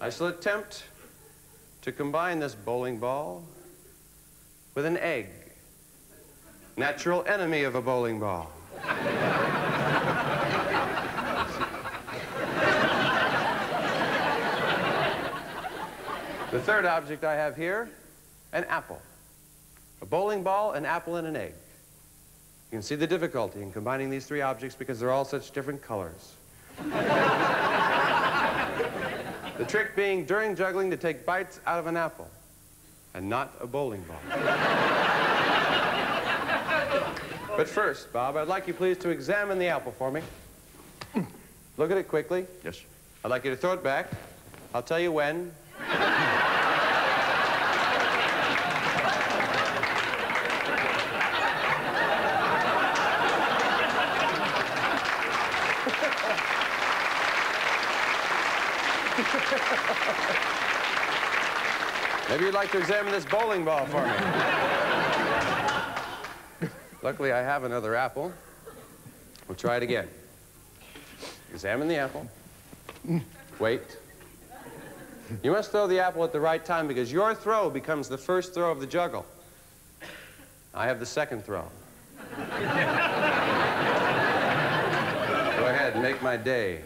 I shall attempt to combine this bowling ball with an egg, natural enemy of a bowling ball. The third object I have here, an apple. A bowling ball, an apple, and an egg. You can see the difficulty in combining these three objects because they're all such different colors. The trick being, during juggling, to take bites out of an apple and not a bowling ball. But first, Bob, I'd like you please to examine the apple for me. Look at it quickly. Yes, sir. I'd like you to throw it back. I'll tell you when. Maybe you'd like to examine this bowling ball for me. Luckily, I have another apple. We'll try it again. Examine the apple. Wait. You must throw the apple at the right time because your throw becomes the first throw of the juggle. I have the second throw. Go ahead and make my day.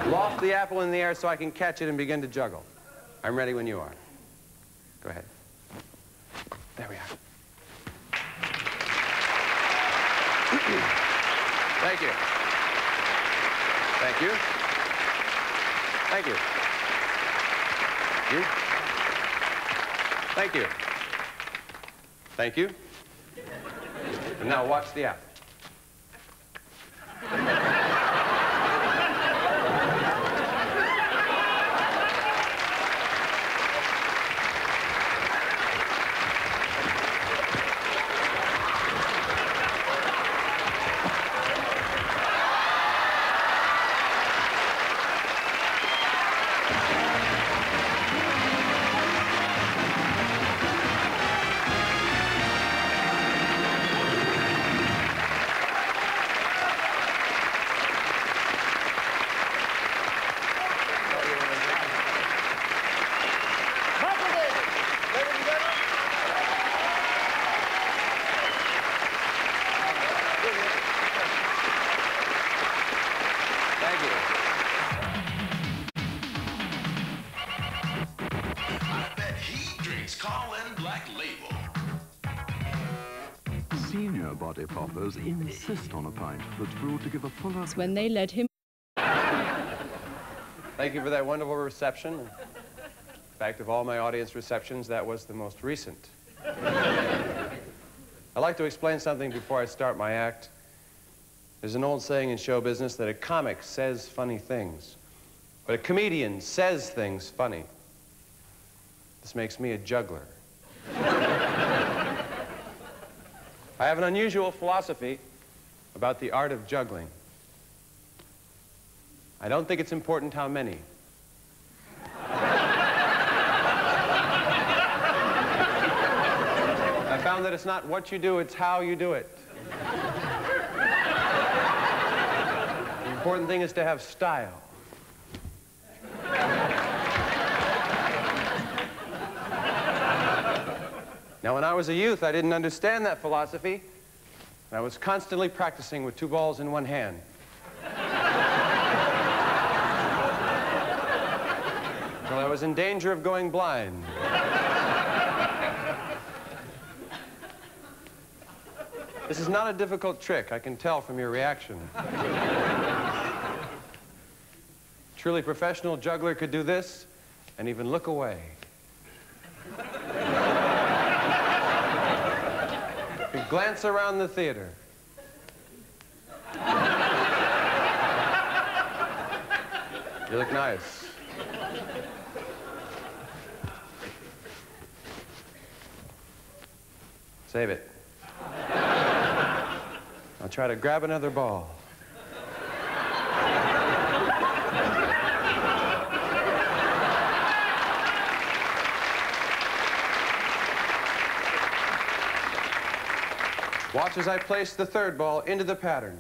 Loft the apple in the air so I can catch it and begin to juggle. I'm ready when you are. Go ahead. There we are. Thank you. Thank you. Thank you. Thank you. Thank you. And now watch the apple. Senior body poppers insist on a pint that's brewed to give a fuller... When they led him... Thank you for that wonderful reception. In fact, of all my audience receptions, that was the most recent. I'd like to explain something before I start my act. There's an old saying in show business that a comic says funny things, but a comedian says things funny. This makes me a juggler. I have an unusual philosophy about the art of juggling. I don't think it's important how many. I found that it's not what you do, it's how you do it. The important thing is to have style. Now, when I was a youth, I didn't understand that philosophy, and I was constantly practicing with two balls in one hand. Until I was in danger of going blind. This is not a difficult trick, I can tell from your reaction. Truly professional juggler could do this and even look away. Could glance around the theater. You look nice. Save it. I'll try to grab another ball. Watch as I place the third ball into the pattern.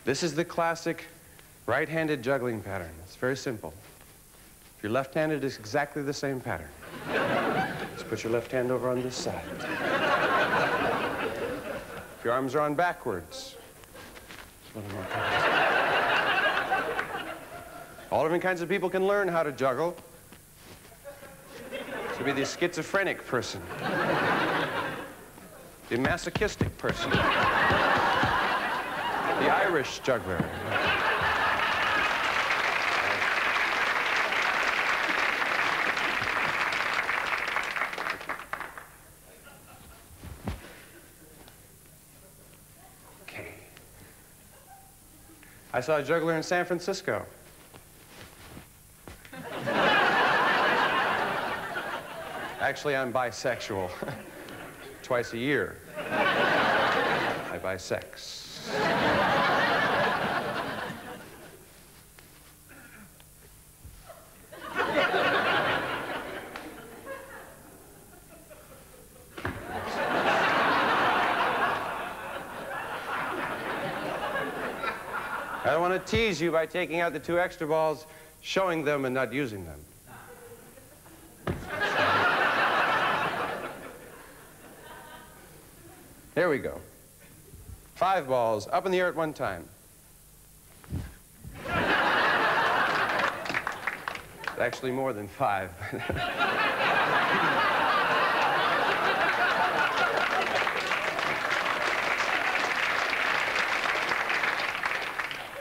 This is the classic right-handed juggling pattern. It's very simple. If you're left-handed, it's exactly the same pattern. Just put your left hand over on this side. If your arms are on backwards, all different kinds of people can learn how to juggle. This would be the schizophrenic person, the masochistic person, the Irish juggler. Okay. I saw a juggler in San Francisco. Actually, I'm bisexual. Twice a year, I buy sex. I don't want to tease you by taking out the 2 extra balls, showing them and not using them. There we go. 5 balls, up in the air at one time. Actually more than 5.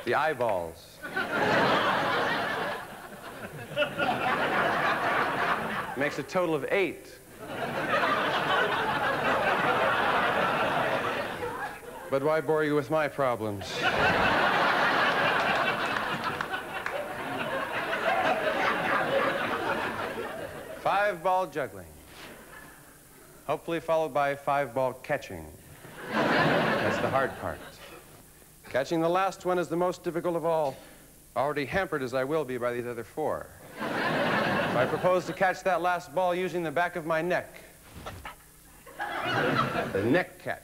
The eyeballs. Makes a total of 8. But why bore you with my problems? 5-ball juggling. Hopefully followed by 5-ball catching. That's the hard part. Catching the last one is the most difficult of all, already hampered as I will be by these other 4. I propose to catch that last ball using the back of my neck. The neck catch.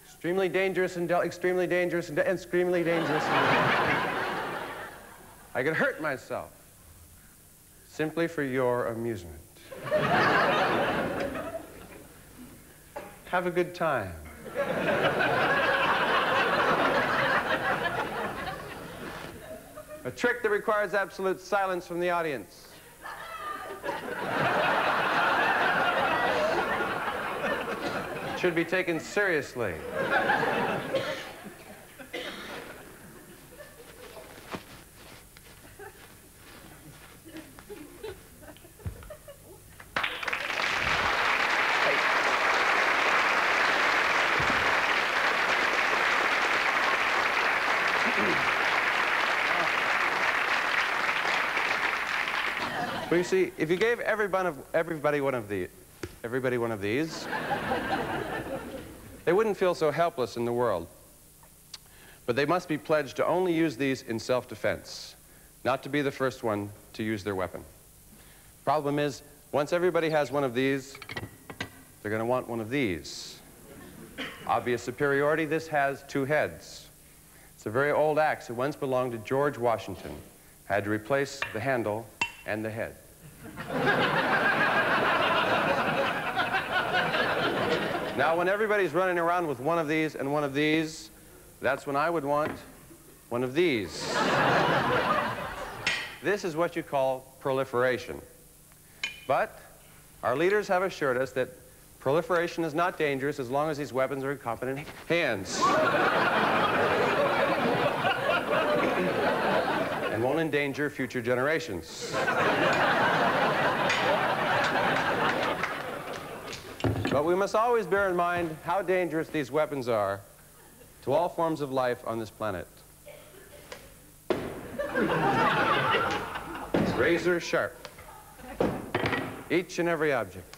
Extremely dangerous and extremely dangerous and extremely dangerous. I could hurt myself simply for your amusement. Have a good time. A trick that requires absolute silence from the audience. It should be taken seriously. Well, you see, if you gave everybody one of these, they wouldn't feel so helpless in the world. But they must be pledged to only use these in self-defense, not to be the first one to use their weapon. Problem is, once everybody has one of these, they're going to want one of these. Obvious superiority, this has 2 heads. It's a very old axe. It once belonged to George Washington. Had to replace the handle and the head. Now, when everybody's running around with one of these and one of these, that's when I would want one of these. This is what you call proliferation. But our leaders have assured us that proliferation is not dangerous as long as these weapons are in competent hands. And won't endanger future generations. But we must always bear in mind how dangerous these weapons are to all forms of life on this planet. Razor sharp. Each and every object.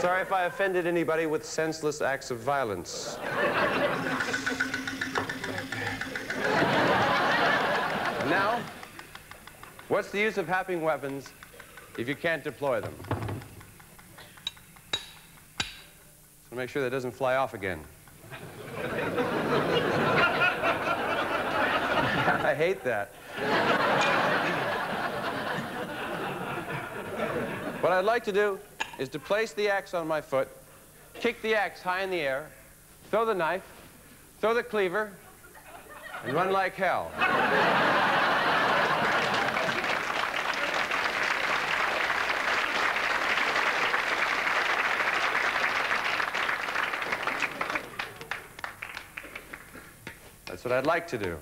Sorry if I offended anybody with senseless acts of violence. Now, what's the use of having weapons if you can't deploy them? So make sure that doesn't fly off again. I hate that. What I'd like to do is to place the axe on my foot, kick the axe high in the air, throw the knife, throw the cleaver, and run like hell. That's what I'd like to do.